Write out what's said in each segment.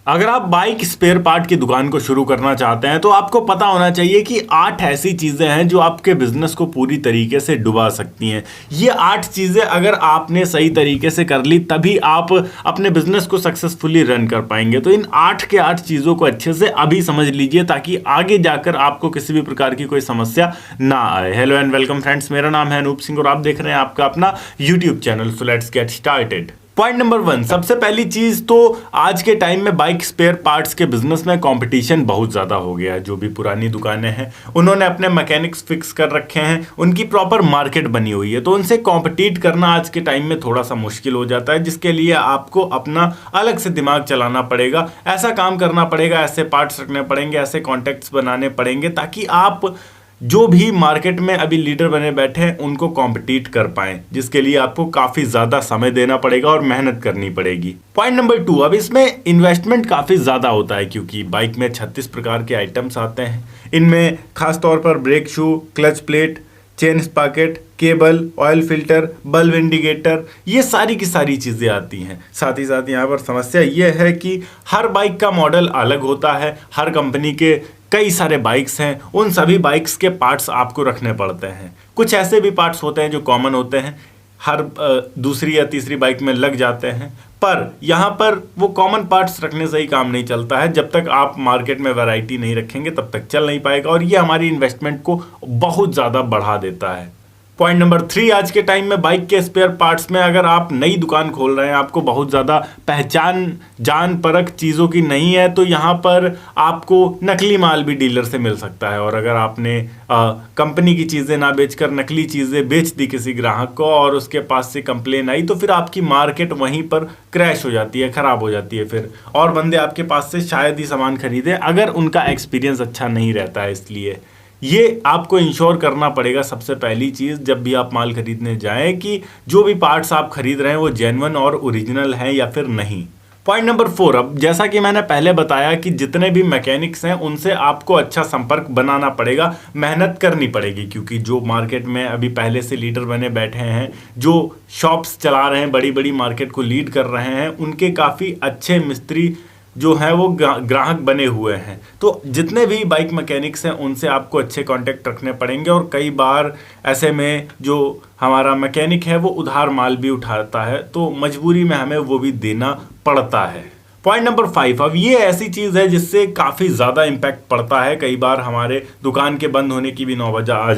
अगर आप bike spare part की दुकान को शुरू करना चाहते हैं तो आपको पता होना चाहिए कि 8 ऐसी चीज़ें हैं जो आपके बिजनेस को पूरी तरीके से डुबा सकती हैं। ये 8 चीज़ें अगर आपने सही तरीके से कर ली तभी आप अपने बिजनेस को सक्सेसफुली रन कर पाएंगे। तो इन 8 के 8 चीज़ों को अच्छे से अभी समझ लीजिए ताकि आगे जाकर आपको किसी भी प्रकार की कोई समस्या ना आए। हेलो एंड वेलकम फ्रेंड्स, मेरा नाम है अनूप सिंह और आप देख रहे हैं आपका अपना YouTube channel. So let's get started. Point number 1, सबसे पहली चीज तो आज के टाइम में बाइक स्पेयर पार्ट्स के बिजनेस में कंपटीशन बहुत ज्यादा हो गया है। जो भी पुरानी दुकानें हैं उन्होंने अपने मैकेनिक्स फिक्स कर रखे हैं, उनकी प्रॉपर मार्केट बनी हुई है, तो उनसे कॉम्पिटिट करना आज के टाइम में थोड़ा सा मुश्किल हो जाता है, जिसके लिए आपको अपना अलग से दिमाग चलाना पड़ेगा, ऐसा काम करना पड़ेगा, ऐसे पार्ट्स रखने पड़ेंगे, ऐसे कॉन्टेक्ट्स बनाने पड़ेंगे ताकि आप जो भी मार्केट में अभी लीडर बने बैठे हैं उनको कॉम्पिटिट कर पाएं, जिसके लिए आपको काफी ज्यादा समय देना पड़ेगा और मेहनत करनी पड़ेगी। पॉइंट नंबर 2, अब इसमें इन्वेस्टमेंट काफी ज्यादा होता है क्योंकि बाइक में 36 प्रकार के आइटम्स आते हैं। इनमें खास तौर पर brake shoe, clutch plate, chain sprocket, cable, oil filter, bulb indicator, ये सारी की सारी चीज़ें आती हैं। साथ ही साथ यहाँ पर समस्या ये है कि हर बाइक का मॉडल अलग होता है, हर कंपनी के कई सारे बाइक्स हैं, उन सभी बाइक्स के पार्ट्स आपको रखने पड़ते हैं। कुछ ऐसे भी पार्ट्स होते हैं जो कॉमन होते हैं, हर दूसरी या तीसरी बाइक में लग जाते हैं, पर यहाँ पर वो कॉमन पार्ट्स रखने से ही काम नहीं चलता है। जब तक आप मार्केट में वैरायटी नहीं रखेंगे तब तक चल नहीं पाएगा और ये हमारी इन्वेस्टमेंट को बहुत ज़्यादा बढ़ा देता है। पॉइंट नंबर 3, आज के टाइम में बाइक के स्पेयर पार्ट्स में अगर आप नई दुकान खोल रहे हैं, आपको बहुत ज़्यादा पहचान जान परख चीज़ों की नहीं है, तो यहाँ पर आपको नकली माल भी डीलर से मिल सकता है। और अगर आपने कंपनी की चीज़ें ना बेचकर नकली चीज़ें बेच दी किसी ग्राहक को और उसके पास से कंप्लेन आई तो फिर आपकी मार्केट वहीं पर क्रैश हो जाती है, ख़राब हो जाती है फिर, और बंदे आपके पास से शायद ही सामान खरीदें अगर उनका एक्सपीरियंस अच्छा नहीं रहता है। इसलिए ये आपको इंश्योर करना पड़ेगा सबसे पहली चीज़ जब भी आप माल खरीदने जाएं कि जो भी पार्ट्स आप खरीद रहे हैं वो जेन्युइन और ओरिजिनल हैं या फिर नहीं। पॉइंट नंबर 4, अब जैसा कि मैंने पहले बताया कि जितने भी मैकेनिक्स हैं उनसे आपको अच्छा संपर्क बनाना पड़ेगा, मेहनत करनी पड़ेगी, क्योंकि जो मार्केट में अभी पहले से लीडर बने बैठे हैं, जो शॉप्स चला रहे हैं, बड़ी बड़ी मार्केट को लीड कर रहे हैं, उनके काफ़ी अच्छे मिस्त्री जो है वो ग्राहक बने हुए हैं। तो जितने भी बाइक मैकेनिक्स हैं उनसे आपको अच्छे कांटेक्ट रखने पड़ेंगे और कई बार ऐसे में जो हमारा मैकेनिक है वो उधार माल भी उठाता है, तो मजबूरी में हमें वो भी देना पड़ता है। पॉइंट नंबर 5, अब ये ऐसी चीज़ है जिससे काफ़ी ज़्यादा इम्पैक्ट पड़ता है। कई बार हमारे दुकान के बंद होने की भी नौबत आ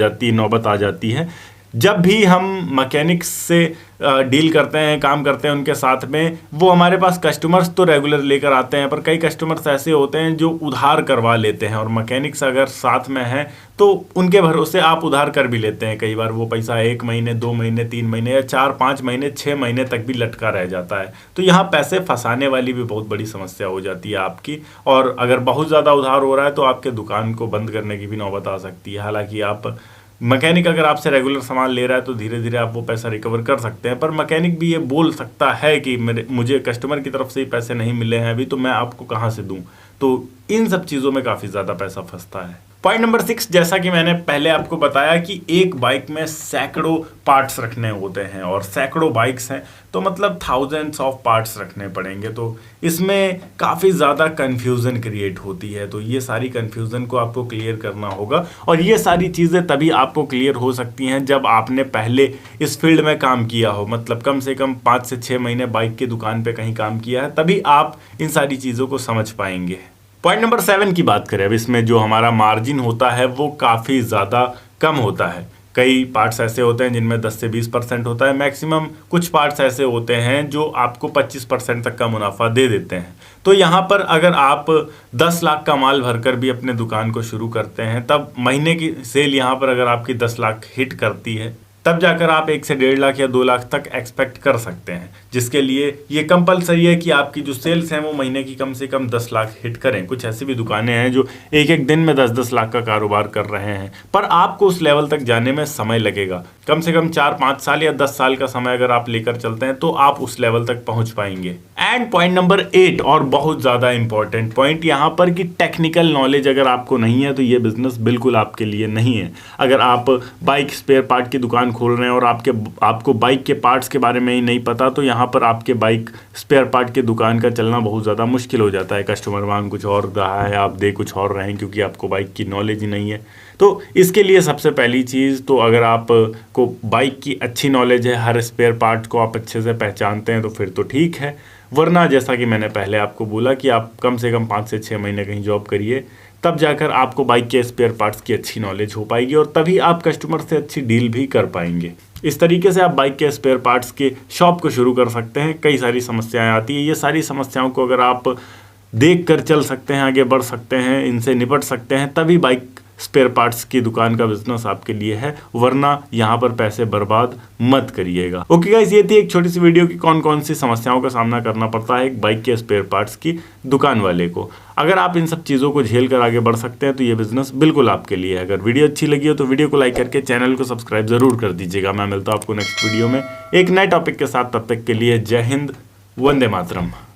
जाती है। जब भी हम मैकेनिक्स से डील करते हैं, काम करते हैं उनके साथ में, वो हमारे पास कस्टमर्स तो रेगुलर लेकर आते हैं, पर कई कस्टमर्स ऐसे होते हैं जो उधार करवा लेते हैं और मैकेनिक्स अगर साथ में हैं तो उनके भरोसे आप उधार कर भी लेते हैं। कई बार वो पैसा 1 महीने, 2 महीने, 3 महीने या 4-5 महीने, 6 महीने तक भी लटका रह जाता है। तो यहाँ पैसे फंसाने वाली भी बहुत बड़ी समस्या हो जाती है आपकी, और अगर बहुत ज़्यादा उधार हो रहा है तो आपके दुकान को बंद करने की भी नौबत आ सकती है। हालांकि आप मैकेनिक अगर आपसे रेगुलर सामान ले रहा है तो धीरे धीरे आप वो पैसा रिकवर कर सकते हैं, पर मैकेनिक भी ये बोल सकता है कि मुझे कस्टमर की तरफ से ही पैसे नहीं मिले हैं अभी, तो मैं आपको कहाँ से दूं। तो इन सब चीज़ों में काफ़ी ज़्यादा पैसा फंसता है। पॉइंट नंबर 6, जैसा कि मैंने पहले आपको बताया कि एक बाइक में सैकड़ों पार्ट्स रखने होते हैं और सैकड़ों बाइक्स हैं तो मतलब थाउजेंड्स ऑफ पार्ट्स रखने पड़ेंगे, तो इसमें काफ़ी ज़्यादा कन्फ्यूज़न क्रिएट होती है। तो ये सारी कन्फ्यूज़न को आपको क्लियर करना होगा और ये सारी चीज़ें तभी आपको क्लियर हो सकती हैं जब आपने पहले इस फील्ड में काम किया हो, मतलब कम से कम 5 से 6 महीने बाइक की दुकान पर कहीं काम किया है, तभी आप इन सारी चीज़ों को समझ पाएंगे। पॉइंट नंबर 7 की बात करें, अब इसमें जो हमारा मार्जिन होता है वो काफ़ी ज़्यादा कम होता है। कई पार्ट्स ऐसे होते हैं जिनमें 10 से 20% होता है मैक्सिमम, कुछ पार्ट्स ऐसे होते हैं जो आपको 25% तक का मुनाफा दे देते हैं। तो यहाँ पर अगर आप 10 लाख का माल भरकर भी अपने दुकान को शुरू करते हैं, तब महीने की सेल यहाँ पर अगर आपकी 10 लाख हिट करती है, तब जाकर आप 1 से 1.5 लाख या 2 लाख तक एक्सपेक्ट कर सकते हैं, जिसके लिए ये कंपलसरी है कि आपकी जो सेल्स हैं वो महीने की कम से कम 10 लाख हिट करें। कुछ ऐसी भी दुकानें हैं जो एक दिन में 10-10 लाख का कारोबार कर रहे हैं, पर आपको उस लेवल तक जाने में समय लगेगा। कम से कम 4-5 साल या 10 साल का समय अगर आप लेकर चलते हैं तो आप उस लेवल तक पहुंच पाएंगे। एंड पॉइंट नंबर 8, और बहुत ज़्यादा इंपॉर्टेंट पॉइंट यहाँ पर, कि टेक्निकल नॉलेज अगर आपको नहीं है तो ये बिजनेस बिल्कुल आपके लिए नहीं है। अगर आप बाइक स्पेयर पार्ट की दुकान खोल रहे हैं और आपको बाइक के पार्ट्स के बारे में ही नहीं पता, तो यहाँ पर आपके बाइक स्पेयर पार्ट की दुकान का चलना बहुत ज़्यादा मुश्किल हो जाता है। कस्टमर मांग कुछ और रहा है, आप दे कुछ और रहे हैं, क्योंकि आपको बाइक की नॉलेज ही नहीं है। तो इसके लिए सबसे पहली चीज़ तो अगर आपको बाइक की अच्छी नॉलेज है, हर स्पेयर पार्ट को आप अच्छे से पहचानते हैं, तो फिर तो ठीक है। वरना जैसा कि मैंने पहले आपको बोला कि आप कम से कम 5 से 6 महीने कहीं जॉब करिए, तब जाकर आपको बाइक के स्पेयर पार्ट्स की अच्छी नॉलेज हो पाएगी और तभी आप कस्टमर से अच्छी डील भी कर पाएंगे। इस तरीके से आप बाइक के स्पेयर पार्ट्स के शॉप को शुरू कर सकते हैं। कई सारी समस्याएं आती है, ये सारी समस्याओं को अगर आप देख कर चल सकते हैं, आगे बढ़ सकते हैं, इनसे निपट सकते हैं, तभी बाइक स्पेयर पार्ट्स की दुकान का बिजनेस आपके लिए है। वरना यहाँ पर पैसे बर्बाद मत करिएगा। ओके गाइस, ये थी एक छोटी सी वीडियो की कौन कौन सी समस्याओं का सामना करना पड़ता है एक बाइक के स्पेयर पार्ट्स की दुकान वाले को। अगर आप इन सब चीज़ों को झेल कर आगे बढ़ सकते हैं तो ये बिजनेस बिल्कुल आपके लिए है। अगर वीडियो अच्छी लगी हो तो वीडियो को लाइक करके चैनल को सब्सक्राइब जरूर कर दीजिएगा। मैं मिलता हूँ आपको नेक्स्ट वीडियो में एक नए टॉपिक के साथ। तब तक के लिए जय हिंद, वंदे मातरम।